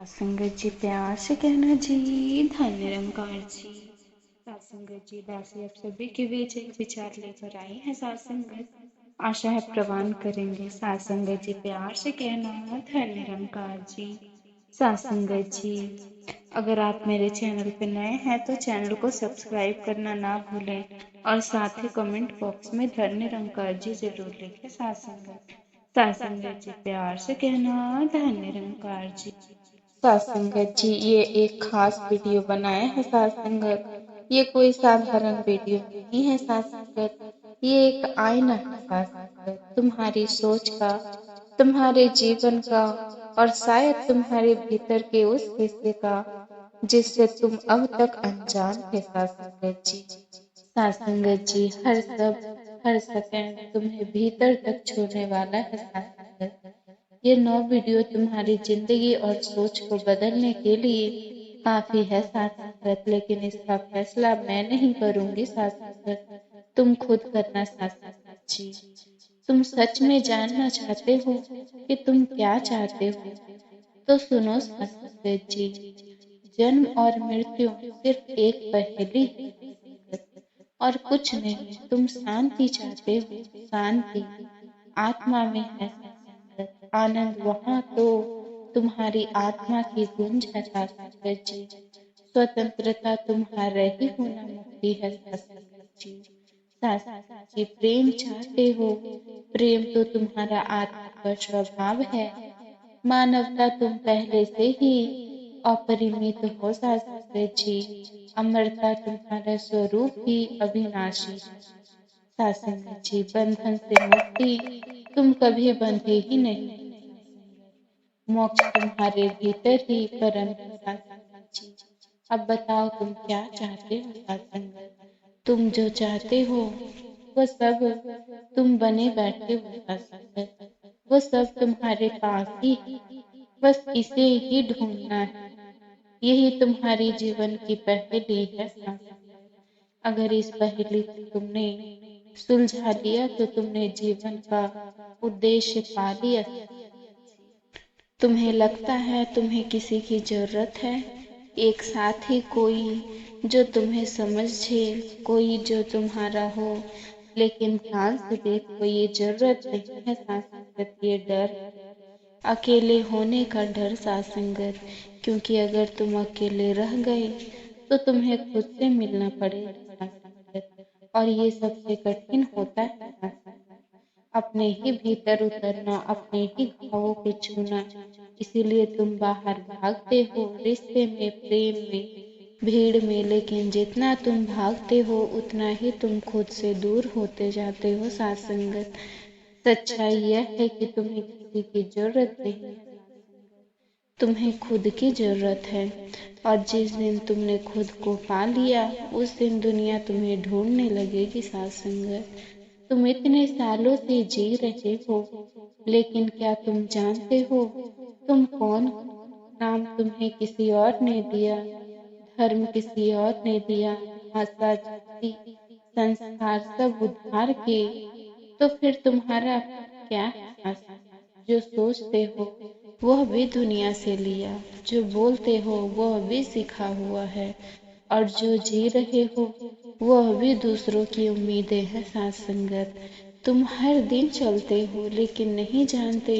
संगत जी प्यार से कहना जी, धन निरंकार जी। सात संगत जी दासी आप सभी के बीच एक विचार लेकर आई है। सात संगत आशा है प्रवान करेंगे। सात संगत जी प्यार से कहना, धन निरंकार जी। सात संगत जी, अगर आप मेरे चैनल पे नए हैं तो चैनल को सब्सक्राइब करना ना भूलें और साथ ही कमेंट बॉक्स में धन निरंकार जी जरूर लिखें। सात संगत जी प्यार से कहना, धन निरंकार जी। सात संगत जी, ये एक खास वीडियो बनाया है। सात संगत, ये कोई साधारण वीडियो नहीं है। सात संगत, ये एक आईना है। सात संगत, तुम्हारी सोच का, तुम्हारे जीवन का और शायद तुम्हारे भीतर के उस हिस्से का जिससे तुम अब तक अनजान थे। सात संगत जी, सात संगत जी, हर सेकंड तुम्हें भीतर तक छूने वाला है। सात संगत, ये 9 वीडियो तुम्हारी जिंदगी और सोच को बदलने के लिए काफी है। साथ संगत, लेकिन इसका फैसला मैं नहीं करूंगी। साथ संगत, तुम खुद करना। साथ संगत जी, तुम सच में जानना चाहते हो कि तुम क्या चाहते हो तो सुनो। साथ संगत जी, जन्म और मृत्यु सिर्फ एक पहेली है और कुछ नहीं। तुम शांति चाहते हो, शांति आत्मा में है। संगत, आनंद वहाँ तो तुम्हारी आत्मा की गूंज है। संगत जी, स्वतंत्रता तुम्हारा ही होना मुक्ति है। संगत जी, संगत जी, प्रेम चाहते हो, प्रेम तो तुम्हारा आत्मा का स्वभाव है। मानवता तुम पहले से ही अपरिमित हो। संगत जी, अमरता तुम्हारा स्वरूप ही अविनाशी है। संगत जी, बंधन से मुक्ति तुम कभी बंधे ही नहीं। मोक्ष तुम्हारे भीतर ही परम है। संगत जी, अब बताओ तुम क्या चाहते हो। संगत, तुम जो चाहते हो वो सब तुम बने बैठे हो। संगत, वो सब तुम्हारे पास ही है, बस इसे ही ढूंढना है। यही तुम्हारी जीवन की पहेली है। संगत, अगर इस पहेली को तुमने सुलझा लिया तो तुमने जीवन का उद्देश्य पा लिया। तुम्हें लगता है तुम्हें किसी की जरूरत है, एक साथी, कोई जो तुम्हें समझे, कोई जो तुम्हारा हो, लेकिन ध्यान से देखो, ये जरूरत नहीं है। संगत, ये डर, अकेले होने का डर। संगत, क्योंकि अगर तुम अकेले रह गए तो तुम्हें खुद से मिलना पड़ेगा। संगत, और ये सबसे कठिन होता है। संगत, अपने ही भीतर उतरना, अपने ही घावों को छूना। इसीलिए तुम बाहर भागते हो, रिश्ते में, प्रेम में, भीड़ में, लेकिन जितना तुम भागते हो उतना ही तुम खुद से दूर होते जाते हो। साथ संगत, सच्चाई यह है कि तुम्हें किसी की जरूरत नहीं है, तुम्हें खुद की जरूरत है। और जिस दिन तुमने खुद को पा लिया उस दिन दुनिया तुम्हें ढूंढने लगेगी। साथ संगत, तुम इतने सालों से जी रहे हो, लेकिन क्या तुम जानते हो तुम कौन हो? नाम तुम्हें किसी और ने दिया, धर्म किसी और ने दिया, भाषा, जाति, संस्कार सब उधार के, तो फिर तुम्हारा क्या है? जो सोचते हो वह भी दुनिया से लिया, जो बोलते हो वह भी सीखा हुआ है, और जो जी रहे हो वह भी दूसरों की उम्मीदें हैं। साथ संगत, तुम हर दिन चलते हो लेकिन नहीं जानते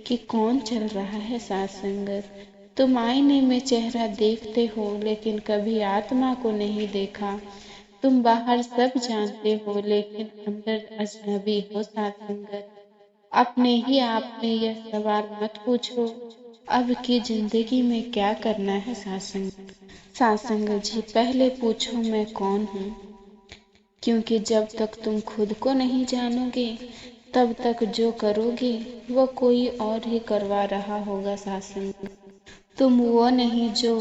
कि कौन चल रहा है। साथ संगत, तुम आईने में चेहरा देखते हो लेकिन कभी आत्मा को नहीं देखा। तुम बाहर सब जानते हो लेकिन अंदर अजनबी हो। साथ संगत, अपने ही आप में यह सवाल मत पूछो, अब की जिंदगी में क्या करना है। साथ संगत जी, पहले पूछो मैं कौन हूँ, क्योंकि जब तक तुम खुद को नहीं जानोगे तब तक जो करोगे वो कोई और ही करवा रहा होगा। साथ संगत, तुम वो नहीं जो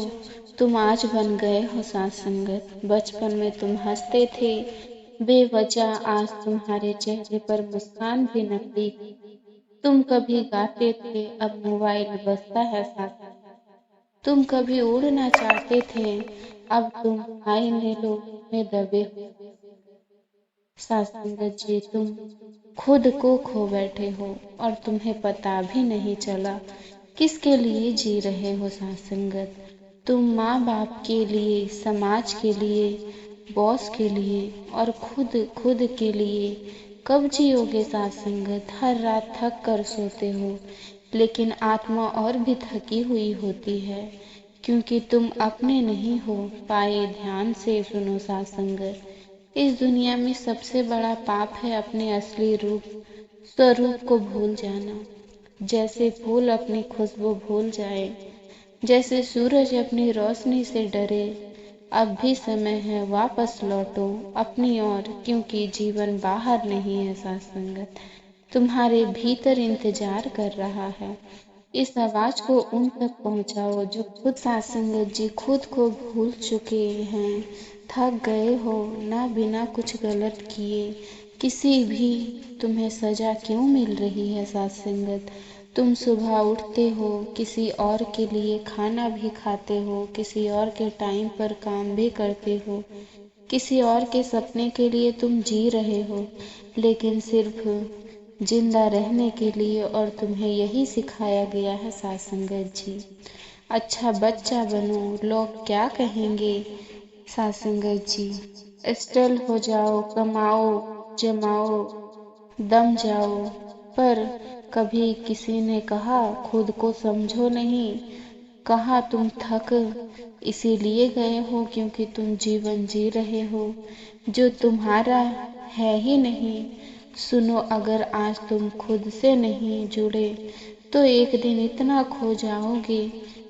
तुम आज बन गए हो। साथ संगत, बचपन में तुम हंसते थे बेवजह, आज तुम्हारे चेहरे पर मुस्कान भी नकली है। तुम कभी गाते थे, अब मोबाइल बजता है। साथ संगत, तुम कभी उड़ना चाहते थे, अब तुम आईने में दबे हो। साथ संगत जी, तुम खुद को खो बैठे हो और तुम्हें पता भी नहीं चला किसके लिए जी रहे हो साथ संगत? तुम माँ बाप के लिए, समाज के लिए, बॉस के लिए और खुद खुद के लिए कब जियोगे साथ संगत? हर रात थक कर सोते हो, लेकिन आत्मा और भी थकी हुई होती है, क्योंकि तुम अपने नहीं हो पाए। ध्यान से सुनो साथ संगत, इस दुनिया में सबसे बड़ा पाप है अपने असली रूप, स्वरूप को भूल जाना। जैसे फूल अपनी खुशबू भूल जाए, जैसे सूरज अपनी रोशनी से डरे, अब भी समय है, वापस लौटो अपनी ओर, क्योंकि जीवन बाहर नहीं है साथ संगत, तुम्हारे भीतर इंतजार कर रहा है। इस आवाज को उन तक पहुंचाओ जो खुद साथ संगत जी खुद को भूल चुके हैं, थक गए हो ना, बिना कुछ गलत किए किसी भी तुम्हें सजा क्यों मिल रही है साथ संगत? तुम सुबह उठते हो, किसी और के लिए खाना भी खाते हो, किसी और के टाइम पर काम भी करते हो, किसी और के सपने के लिए तुम जी रहे हो, लेकिन सिर्फ जिंदा रहने के लिए। और तुम्हें यही सिखाया गया है साथ संगत जी, अच्छा बच्चा बनो, लोग क्या कहेंगे साथ संगत जी, स्टेल हो जाओ, कमाओ, जमाओ, दम जाओ। पर कभी किसी ने कहा खुद को समझो नहीं? कहा तुम थक इसीलिए गए हो क्योंकि तुम जीवन जी रहे हो जो तुम्हारा है ही नहीं। सुनो, अगर आज तुम खुद से नहीं जुड़े तो एक दिन इतना खो जाओगे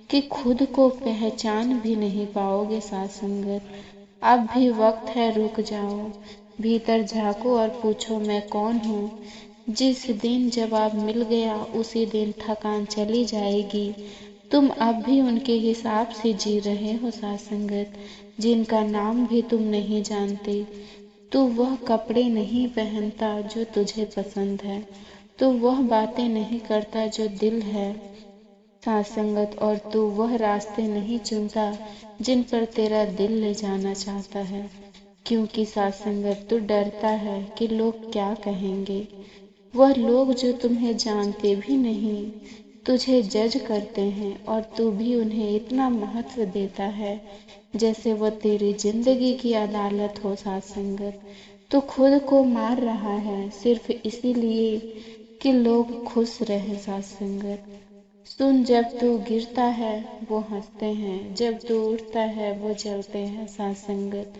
कि खुद को पहचान भी नहीं पाओगे साथ संगत। अब भी वक्त है, रुक जाओ, भीतर झांको और पूछो मैं कौन हूँ। जिस दिन जवाब मिल गया उसी दिन थकान चली जाएगी। तुम अब भी उनके हिसाब से जी रहे हो साथ संगत, जिनका नाम भी तुम नहीं जानते। तू वह कपड़े नहीं पहनता जो तुझे पसंद है, तू वह बातें नहीं करता जो दिल है साथ संगत, और तू वह रास्ते नहीं चुनता जिन पर तेरा दिल ले जाना चाहता है। क्योंकि साथ संगत तू डरता है कि लोग क्या कहेंगे, वह लोग जो तुम्हें जानते भी नहीं, तुझे जज करते हैं, और तू भी उन्हें इतना महत्व देता है जैसे वो तेरी जिंदगी की अदालत हो साथ संगत। तू खुद को मार रहा है सिर्फ इसीलिए कि लोग खुश रहे साथ संगत। सुन, जब तू गिरता है वो हंसते हैं, जब तू उठता है वो जलते हैं साथ संगत,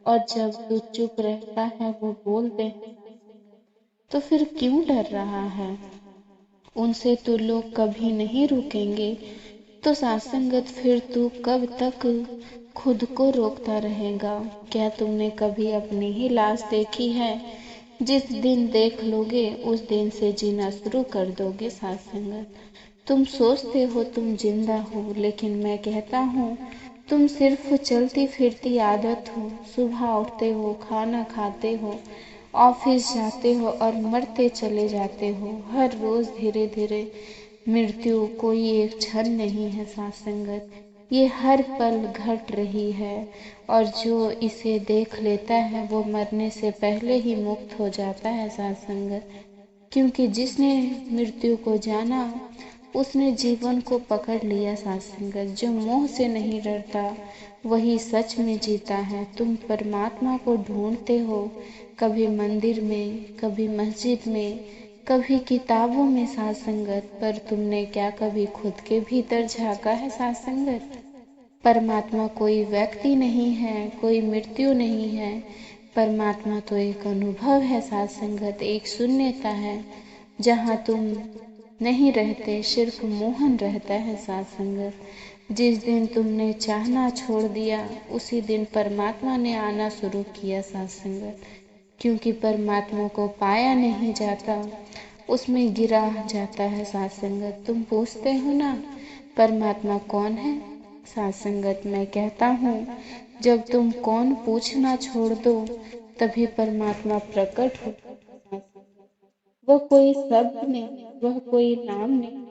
और जब तू चुप रहता है वो बोलते हैं साथ संगत। तो फिर क्यों डर रहा है? उनसे तो लोग कभी नहीं रुकेंगे, तो साथ संगत फिर तू कब तक खुद को रोकता रहेगा? क्या तुमने कभी अपनी ही लाश देखी है? जिस दिन देख लोगे उस दिन से जीना शुरू कर दोगे साथ संगत। तुम सोचते हो तुम जिंदा हो, लेकिन मैं कहता हूँ तुम सिर्फ चलती फिरती आदत हो। सुबह उठते हो, खाना खाते हो, ऑफिस जाते हो और मरते चले जाते हो। हर रोज धीरे धीरे मृत्यु कोई एक क्षण नहीं है साथ संगत, ये हर पल घट रही है, और जो इसे देख लेता है वो मरने से पहले ही मुक्त हो जाता है साथ संगत। क्योंकि जिसने मृत्यु को जाना उसने जीवन को पकड़ लिया साथ संगत। जो मोह से नहीं डरता वही सच में जीता है। तुम परमात्मा को ढूंढते हो, कभी मंदिर में, कभी मस्जिद में, कभी किताबों में साथ संगत, पर तुमने क्या कभी खुद के भीतर झांका है साथ संगत? परमात्मा कोई व्यक्ति नहीं है, कोई मृत्यु नहीं है। परमात्मा तो एक अनुभव है साथ संगत, एक शून्यता है जहाँ तुम नहीं रहते, सिर्फ मोहन रहता है साथ संगत। जिस दिन तुमने चाहना छोड़ दिया उसी दिन परमात्मा ने आना शुरू किया साथ संगत। क्योंकि परमात्मा को पाया नहीं जाता, उसमें गिरा जाता है साथ संगत। तुम पूछते हो ना परमात्मा कौन है साथ संगत, मैं कहता हूँ जब तुम कौन पूछना छोड़ दो तभी परमात्मा प्रकट होता है साथ संगत। वह कोई शब्द नहीं, वह कोई नाम नहीं,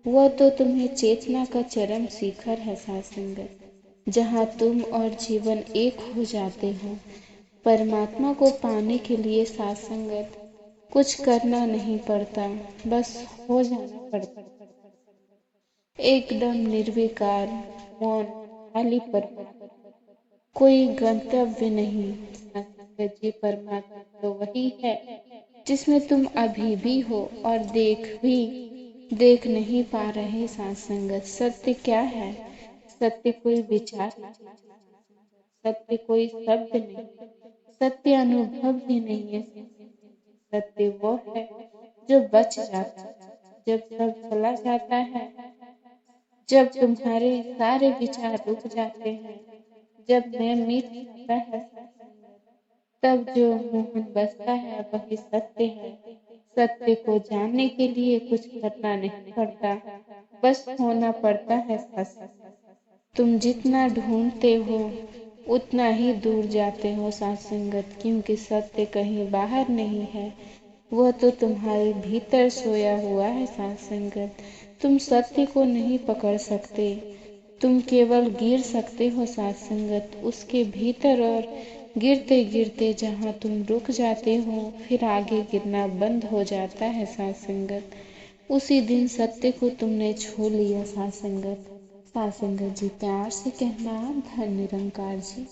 वह तो तुम्हें चेतना का चरम शिखर है साथ संगत, जहाँ तुम और जीवन एक हो जाते हो। परमात्मा को पाने के लिए साथ संगत कुछ करना नहीं पड़ता, बस हो जाना पड़ता है। एकदम निर्विकार, मौन, खाली परमात्मा, कोई गंतव्य नहीं। सत्संग जी, परमात्मा तो वही है जिसमें तुम अभी भी हो और देख नहीं पा रहे। सत्संग सत्य क्या है? सत्य कोई विचार नहीं, सत्य कोई शब्द नहीं, सत्य अनुभव भी नहीं है। सत्य वो है जो बच जाता है जब सब चला जाता है, जब तुम्हारे सारे विचार रुक जाते हैं, जब मैं मिट जाता है सत्संग, तब जो मोहन बसता है वही सत्य है। सत्य को जानने के लिए कुछ करना नहीं पड़ता, बस होना पड़ता है सत्संग। तुम जितना ढूंढते हो उतना ही दूर जाते हो सत्संगत, क्योंकि सत्य कहीं बाहर नहीं है, वह तो तुम्हारे भीतर सोया हुआ है सत्संगत। तुम सत्य को नहीं पकड़ सकते, तुम केवल गिर सकते हो सत्संगत उसके भीतर, और गिरते गिरते जहाँ तुम रुक जाते हो फिर आगे गिरना बंद हो जाता है सत्संगत। उसी दिन सत्य को तुमने छू लिया सत्संगत। सत्संगत जी, प्यार से कहना धन निरंकार जी।